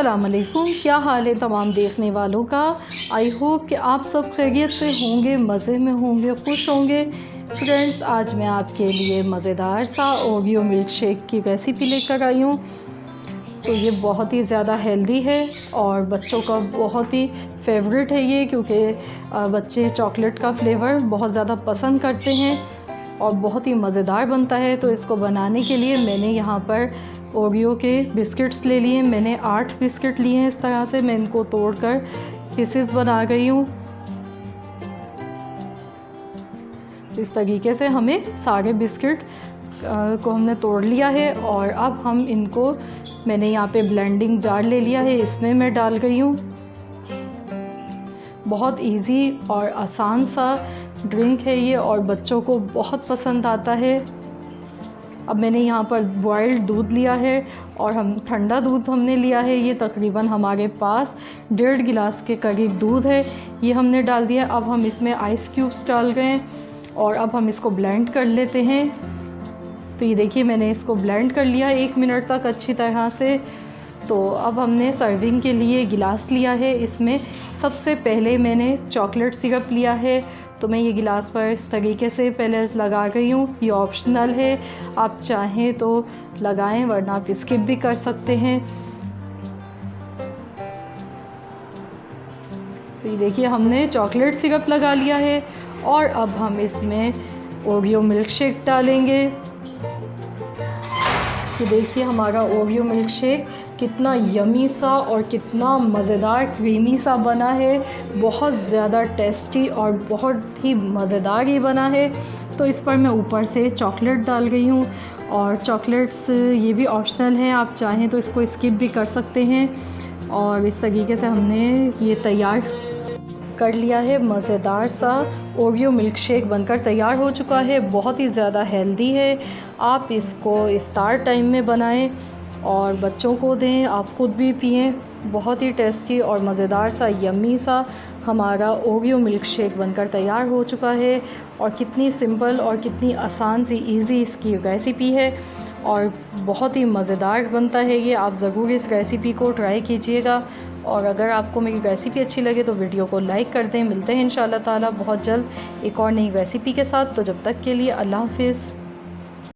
अस्सलाम वालेकुम। क्या हाल है तमाम देखने वालों का। आई होप कि आप सब खैरियत से होंगे, मज़े में होंगे, खुश होंगे। फ्रेंड्स, आज मैं आपके लिए मज़ेदार सा ओरियो मिल्क शेक की रेसिपी लेकर आई हूँ। तो ये बहुत ही ज़्यादा हेल्दी है और बच्चों का बहुत ही फेवरेट है ये, क्योंकि बच्चे चॉकलेट का फ्लेवर बहुत ज़्यादा पसंद करते हैं और बहुत ही मज़ेदार बनता है। तो इसको बनाने के लिए मैंने यहाँ पर ओरियो के बिस्किट्स ले लिए। मैंने 8 बिस्किट लिए हैं। इस तरह से मैं इनको तोड़कर पीसेस बना गई हूँ। इस तरीके से हमें सारे बिस्किट को हमने तोड़ लिया है और अब हम इनको, मैंने यहाँ पे ब्लेंडिंग जार ले लिया है, इसमें मैं डाल गई हूँ। बहुत इजी और आसान सा ड्रिंक है ये और बच्चों को बहुत पसंद आता है। अब मैंने यहाँ पर बॉइल्ड दूध लिया है और हम ठंडा दूध हमने लिया है। ये तकरीबन हमारे पास 1.5 गिलास के करीब दूध है, ये हमने डाल दिया। अब हम इसमें आइस क्यूब्स डाल गए हैं और अब हम इसको ब्लेंड कर लेते हैं। तो ये देखिए, मैंने इसको ब्लेंड कर लिया 1 मिनट तक अच्छी तरह से। तो अब हमने सर्विंग के लिए गिलास लिया है। इसमें सबसे पहले मैंने चॉकलेट सिरप लिया है, तो मैं ये गिलास पर इस तरीके से पहले लगा रही हूँ। ये ऑप्शनल है, आप चाहें तो लगाएं, वरना आप स्किप भी कर सकते हैं। तो ये देखिए, हमने चॉकलेट सिरप लगा लिया है और अब हम इसमें ओरियो मिल्क शेक डालेंगे। ये देखिए, हमारा ओरियो मिल्क शेक कितना यमी सा और कितना मज़ेदार क्रीमी सा बना है। बहुत ज़्यादा टेस्टी और बहुत ही मज़ेदार ये बना है। तो इस पर मैं ऊपर से चॉकलेट डाल गई हूँ और चॉकलेट्स ये भी ऑप्शनल हैं, आप चाहें तो इसको स्किप भी कर सकते हैं। और इस तरीके से हमने ये तैयार कर लिया है। मज़ेदार सा ओरियो मिल्क शेक बनकर तैयार हो चुका है। बहुत ही ज़्यादा हेल्दी है। आप इसको इफ्तार टाइम में बनाएं और बच्चों को दें, आप ख़ुद भी पिएं। बहुत ही टेस्टी और मज़ेदार सा यम्मी सा हमारा ओरियो मिल्क शेक बनकर तैयार हो चुका है। और कितनी सिंपल और कितनी आसान सी इजी इसकी रेसिपी है और बहुत ही मज़ेदार बनता है ये। आप ज़रूर इस रेसिपी को ट्राई कीजिएगा और अगर आपको मेरी रेसिपी अच्छी लगे तो वीडियो को लाइक कर दें। मिलते हैं इंशाल्लाह ताला बहुत जल्द एक और नई रेसिपी के साथ। तो जब तक के लिए अल्लाह हाफ़िज़।